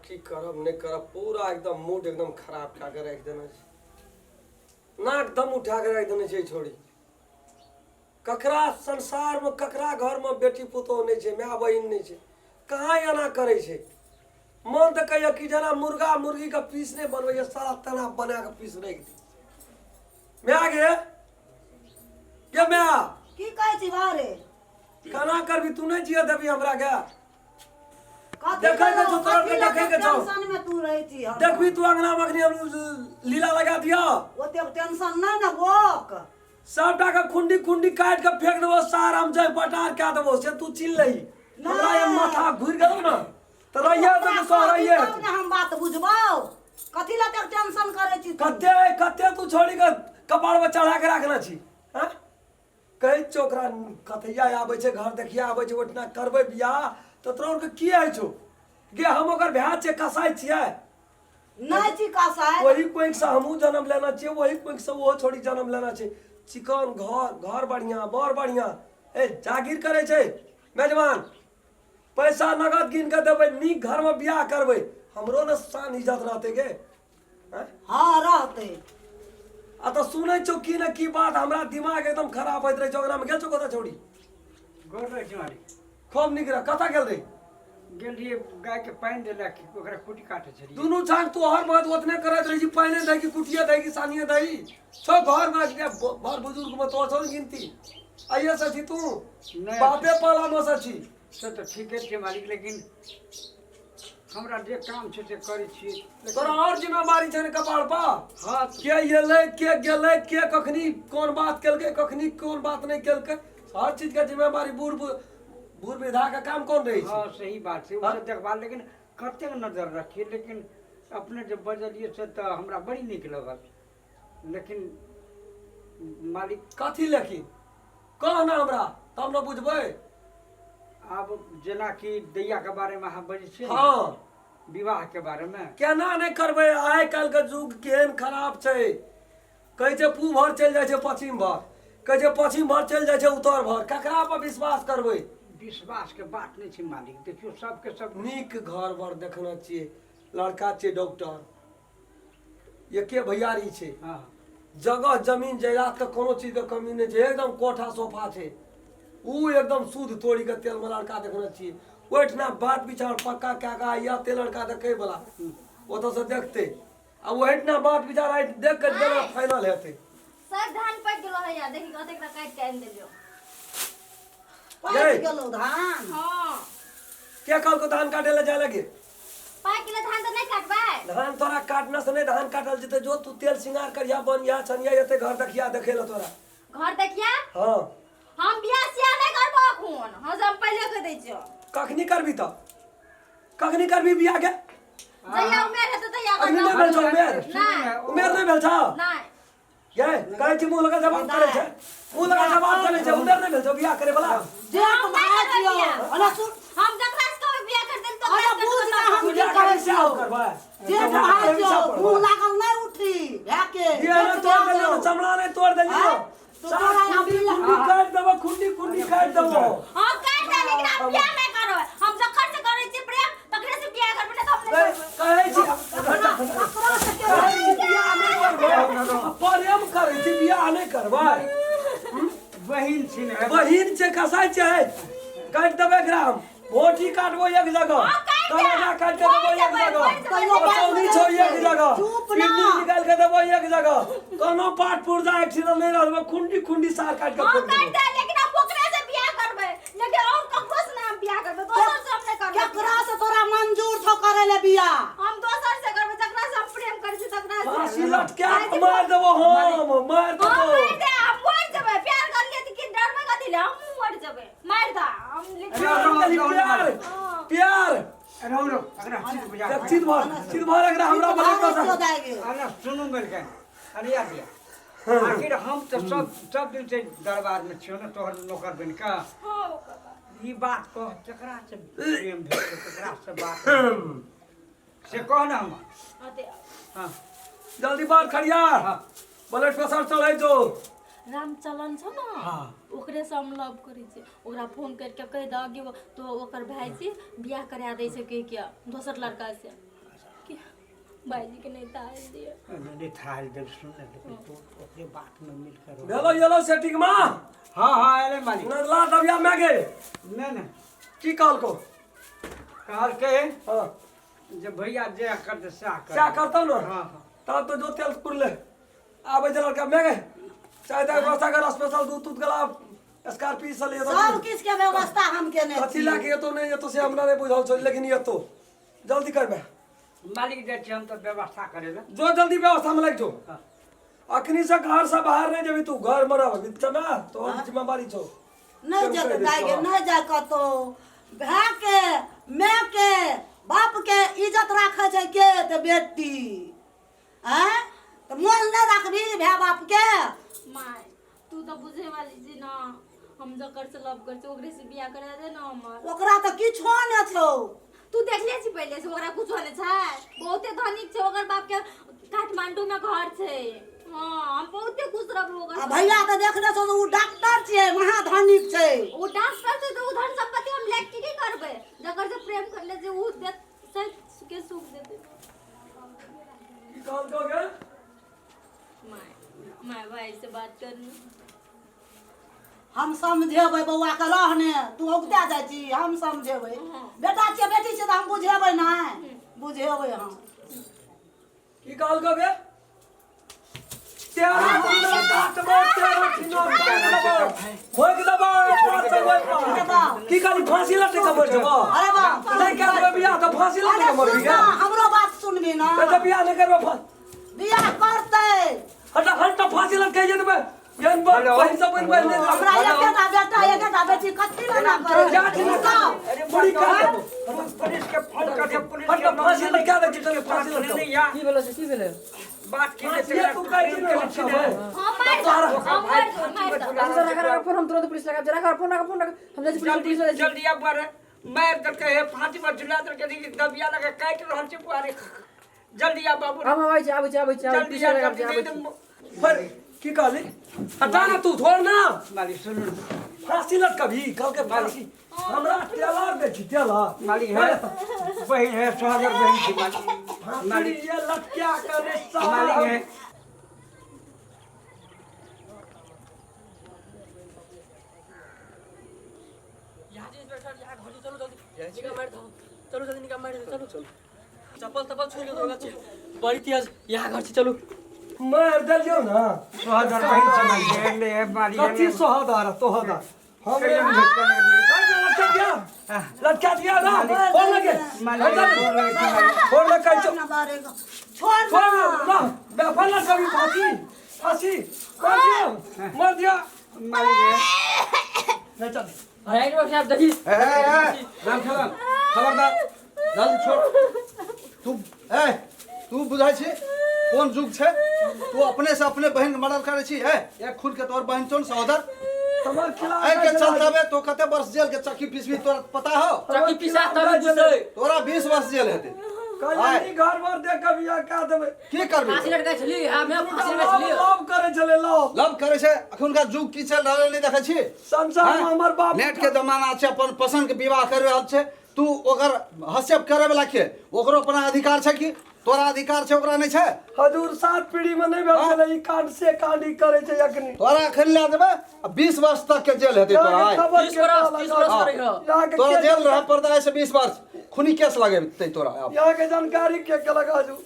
की करब नहीं करब पूरा एकदम मूड एकदम खराब क्या कर रख देना नाक दम उठा के रख देने छोड़ी ककरा संसार में ककरा घर में बेटी पुतोह नहीं छे माय बहिन नहीं छे कहाँ एना करे छे मन तो कहियो कि जना मुर्गा मुर्गी का पीस नहीं बनवे सारा तना बना के पीस रख दी मैं गे के मैं की कहै छी बारे खाना करबी तू नहीं जिया देबी हमरा के कथी देखे के छौ तोरा के कथी देखे के छौ टेंशन में तू रहै छी हम देखबी तू अंगना में अखनी हम लीला लगा दिया ओते टेंशन नहीं ना बोक सबटा के खुंडी खुंडी काट के फेंक देबो सार हम जय पटार क्या देबो से तू चिल लही हमरा ये माथा घुर गेल ना त रहिए त सो रहिए तब ना हम बात बुझबौ कथी ला तक टेंशन करे छी तू कते कते तू छोड़ी के कपाड़ में चढ़ा के रखना छी हैं कई चोकरा कथैया आबै छै घर देखिया आबै छै ओठना करबै बियाह त तोरा के की आइ छौ गे हम ओकर भ्याज छै कसाई छियै नहीं छी कसाय वही कोई से हमहू जन्म लेना चाहिए वही कोई से वो छोड़ी जन्म लेना चाहिए चिकन घर घर बढ़िया बर बढ़िया ए जागीर करे छे मेजबान पैसा नगद गिन के देबै नीक घर में बियाह करबै हमरो न शान इज्जत रहते गे हैं हां रहते आ तो सुनै छौ की न की बात हमरा दिमाग एकदम खराब होइत रहे छौ ओकरा में गेल छौ कतऽ छोड़ी गोर रहे छी मारी खूब नीक रह कतऽ गेल रे गेल रहिए गाय के पानी देला कि ओकरा कुटी काटे छली दुनू छाक तू हर बात ओतने करत रही छी पानी दे कि कुटिया दे कि सानिया दही छो घर में के बड़ बुजुर्ग में तो छौ गिनती आइए सची तू नहीं। बापे पाला में सची से तो ठीके छै मालिक लेकिन हमरा जे काम छै से करै छी तोरा और जिम्मेवारी छै ने कपाड़ पर हां के एलै के गेलै के कखनी कोन बात केलकै कखनी कोन बात नहीं केलकै हर चीज के जिम्मेवारी बूढ़ बूढ़ विधा का काम कौन रही हां छै सही बात छै हाँ? उसे देखभाल लेकिन कते नजर रखिए लेकिन अपने जब बजलिए से तो हमरा बड़ी नीक लगल लेकिन मालिक कथी लेकिन कह ना हमरा तब न बुझबै आब जेना कि दैया के बारे में अहाँ बजै छियै हाँ विवाह के बारे में केना नहीं करबै आइ काल्हि के युग केहन खराब छै कहै छै पू भर चलि जाइ छै पश्चिम भर कहै छै पश्चिम भर चलि जाइ छै उत्तर भर ककरा पर विश्वास करबै विश्वास के बात नहीं छै मालिक देखियो सबके सब नीक घर बर देखना चाहिए लड़का छै डॉक्टर एके भैयारी छै हाँ जगह जमीन जायदाद के कोनो चीज के कमी नहीं छै एकदम कोठा सोफा छै ऊ एकदम शुद्ध तोड़ी के तेल में लड़का देखना चाहिए ओठना बात विचार पक्का क्या का या ते लड़का देखे वाला वो तो से देखते आ ओठना बात विचार आई देख के देना फाइनल हेते सब धान पक गेलो है या देखि कते का काट के आइन देलियो पाक गेलो धान हां क्या कल को धान काटे ले जाए लगे पाक गेलो धान तो नहीं काटबे धान तोरा काटना से नहीं धान काटल जते जो तू तेल सिंगार करिया बनिया छनिया एते घर देखिया देखे ल तोरा घर देखिया हां हम बियाह सिया नहीं करबो खून हम पहले कह दै छियो कखनी करबी त कखनी करबी बियाह के जया उमेर है तो तया अखनी नहीं भेल छौ उमेर नहीं उमेर नहीं भेल छौ नहीं ये कहै छी मुंह लगा जवाब करे छै मुंह लगा जवाब करे छै उमेर नहीं भेल छौ बियाह करे वाला जे भाई छियो अना सुन हम जकरा से कहबै बियाह कर देल तो अरे बुझ ना हम बियाह की करे कहै से छियो करबा जे भाई छियो मुंह लागल नहीं उठी भाके ये ना तोड़ देलियो चमड़ा नहीं तोड़ देलियो तो तोरा हम खुंडी काट देबो खुंडी काट देबो हम कह दे लेकिन हम बियाह नहीं करबै हम जखर से करै छी प्रेम तकरे से बियाह करबै ना तो हम नहीं कहै छी प्रेम करै छी बियाह नहीं करबै बहिन छी ने बहिन छै कसाई छै काट देबै ग्राम भोटी काटबो एक जगह कलगा काट के देबो एक जगह कचौनी छो एक जगह पिन्नी निकाल के देबो एक जगह कोनो पाट पुर्जा एक्सीडेंट नहीं रहबो खुंडी सार काट के हम फेंक कह देबो दे लेकिन हम ओकरे से बियाह करबै लेकिन और ककरो से ना हम बियाह करबै दोसर से हम नहीं करबै केकरा से तोरा मंजूर छौ करे ले बियाह हम दोसर से करबै जकरा से हम प्रेम करै छी तकरा से फांसी लटके मार देबो हम मार हम देबो मार दे हम मर जेबै प्यार कर लिए कि डरबै कथि ले हम मर जेबै मार दा हम प्यार प्यार रहो अगर चीज बुझा चीज भर एकरा हमरा बड़ा कसम अरे सुनू मिल के अरे यार दिया आखिर हम तो सब दिन से दरबार में छियो ना तोहर नौकर बन का हां ई बात कह केकरा से प्रेम भेल केकरा से बात से कह ना हम अते हां जल्दी बात खड़िया हाँ। ब्लड प्रेशर चढ़ै जो रामचलन छ न ओकरे से हम लव करै छी ओकरा फोन करके कह द कि तो ओकर भाईजी बियाह करा दै छै के क्या दोसर लड़का से कि भाईजी के नहीं ताल दिए नहीं थाल दे सुन लेकिन तू अपने बात में मिल कर भेलो येलो सेटिंग मा हाँ अरे मालिक नरला दबिया में गे नहीं की काल को कहल के हां जब भैया जे कर सा क्या करता ना हाँ तब तो जो तेल पुरले आबे जल का में गे चाहे तो व्यवस्था कर स्पेशल दूध दूध गला स्कॉर्पियो से ले सब किस के व्यवस्था हम केने कथी लागे ये तो नहीं ये तो से हमरा नहीं बुझाल छ लेकिन ये तो जल्दी करबे मालिक जे हम तो व्यवस्था करेला जो जल्दी व्यवस्था में लग जो अखनी से घर से बाहर नहीं जेबी तू घर में रह बीच में तो जिम्मेवारी छो नहीं जग जाएगे नहीं जा कतो भाई के माँ के बाप के इज्जत राखे छै के ते बेटी हैं तो मोल नहीं रखबी भाई बाप के माय तू तो बुझे वाली जी ना हम जकर से लव कर छी ओकरे से बियाह करा दे ना हमर ओकरा तो किछो न छौ तू देखले छी पहले से ओकरा कुछ होने छै बहुते धनिक छै ओकर बाप के काठमांडू में घर छै हां हम बहुते खुश रहब आ ओकर भैया तो देखले छौ उ डॉक्टर छै महाधनिक छै वो डॉक्टर से तो उधर संपत्ति हम लेके की करबे जकर से प्रेम करले जे उ दे से के सुख देते की काल को गे मैं भाई से बात करनी हम समझेबै बौआ के रहने तू उगता जाइ छी हम समझेबै बेटा छियै बेटी छियै तो हम बुझेबै नहीं बुझेबै हम की काल को गे तेरा मुंडा काट दबो तेरा किनो खोक दबो और सब होय की काली फांसी लटे कमर जबो अरे बाप नहीं करबे बियाह तो फांसी लटे कमर सुन गे ना, हमरो बात सुनबी ना तो बियाह नहीं करबे बियाह करतै हटा हटा फांसी लटे के देबे यन बहिन सब बहिन नहीं हमरा एकेटा बेटा एकेटा बेटी कथी ला ना करे क्या चिल्ला अरे बड़ी का का पुलिस के फोन करके पुलिस हटा फांसी लगा दे कितने फांसी लगा नहीं या की भेलो से की भेलो बात की फांसी तू कह दिन के अच्छा है हां मार दो अच्छा रखा फोन हम तुरंत पुलिस लगा जरा कर फोन हम जैसे पुलिस जल्दी जल्दी अब बारे मार करके है फांसी पर झुला करके देखी दबिया लगा काट रहल छै पुआरे जल्दी आ बाबू हम आबै छै जल्दी पुलिस लगा जल्दी पर की कहली हटा ना तू छोड़ ना मालिक सुन फांसी लट कभी कल के फांसी हमरा टेलर दे छी टेलर मालिक है वही है सोहर बहन की मालिक फांसी ये लट क्या करे मालिक है चलो जल्दी निकाल मार चलो चलो चप्पल तप्पल छोड़ के होगा बड़ी तेज यहाँ घर से चलो मार दलियो ना सोहर बहन से मालिक ले है मालिक कथी सोहदार तोहदार हम लटका दिया ना फोन लगे फोन लगा ना बारेगा छोड़ छोड़ ना ना बेफल ना कभी फांसी फांसी मार दिया नहीं चल राइट में साहब देखी राम खबरदार जल्दी छोड़ तू बुझाई छी कौन जुग छे तू अपने से अपने बहन के मर्डर करे छी एक खुद के तोर बहन चोन सहोदर तमार खिलाफ ए के चलतावे तो कते वर्ष जेल के चक्की पिसवी तोरा पता हो चक्की पिसा तब बुझे तोरा 20 वर्ष जेल हेते कल्याणी घर भर दे कभी या का देबे की करबी फांसी लटका छली हमें फांसी लटका छली लव करे चले लव लव करे छे अखन का जुग की चल रहल नहीं देखे छी संसार में हमर बाप नेट के जमाना छे अपन पसंद के विवाह कर रहल छे तू ओकर हस्यप करे वाला के ओकरो अपना अधिकार छे कि तोरा अधिकार छे ओकरा नहीं छे हजूर 7 पीढ़ी में नहीं भेल छले ई कांड से कांडी करे छे अखनी तोरा अखन ले देबे 20 वर्ष तक के जेल हेते तोरा आय 30 वर्ष करे हो तोरा जेल रह पर्दा से 20 वर्ष खूनी केस लगेते तोरा अब यहाँ के जानकारी के लगा जू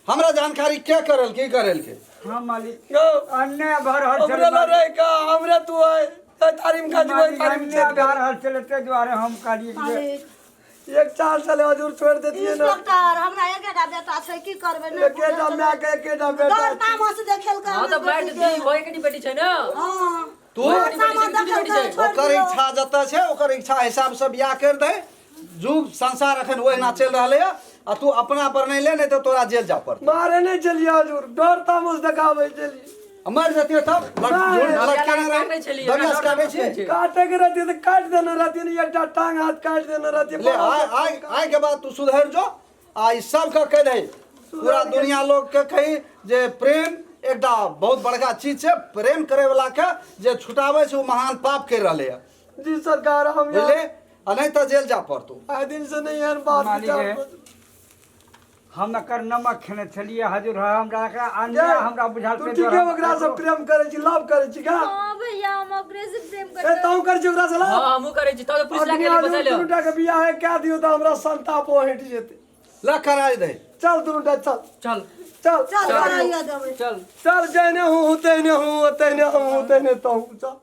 हमरा जानकारी क्या करल की करल के हां मालिक यो अन्य भर हर हमरे न रे का हमरे तू है तारीम का जीवन तारीम अन्य भर हर चलते द्वारे हम काली मालिक एक चाल चले हजूर छोड़ देती है ना इंस्पेक्टर हमरा एकेटा बेटा छै की करबे ना एकेटा माँ के एकेटा बेटा डर तामस देखेल का हां तो बैठ दी होय के बेटी छै ना हां तू तामस देखेल का ओकर इच्छा जता छे ओकर इच्छा हिसाब से बियाह कर दे जुग संसार अखन ओहिना चल रहले आ तू अपना पर नहीं ले नहीं तो तोरा जेल जा पड़ मारे नहीं चलिए हजूर डर तामस दिखावे चलिए मर जतियो तब लटके ना रहे दरिया काटे छे काटे के रहती तो काट देना रहती नहीं एक टांग हाथ काट देना रहती ले आय के बाद तू सुधर जो आ ई सब का कह दे पूरा दुनिया लोग के कही जे प्रेम एकटा बहुत बड़का चीज छै। प्रेम करे वाला के जे छुटावे छै वो महान पाप कर रहले है, जी सरकार हम यहाँ बुझले? आ नहीं तो जेल जा पड़तो। आए दिन से नहीं एहन बात मालिक विचार है। कर- हम एकर नमक खेने छलिए हजूर हमरा के अन्याय हमरा बुझाल तू पे ठीक है ओकरा से प्रेम करे छी, लव करे छी का? हाँ भैया हम ओकरे से प्रेम ए करते तू कर छी ओकरा से लव? हाँ हमहूँ करै छी तब पुलिस अग्नि लाके आदमी बचा लियो दुनूटा के बियाह है क्या दियो तो हमरा संताप हट जेते। ला कराय दे। चल दुनूटा चल चल चल चल कराइए देबै। चल चल जैने हूँ तेने हूँ तेने हूँ तेने तो हूँ चल।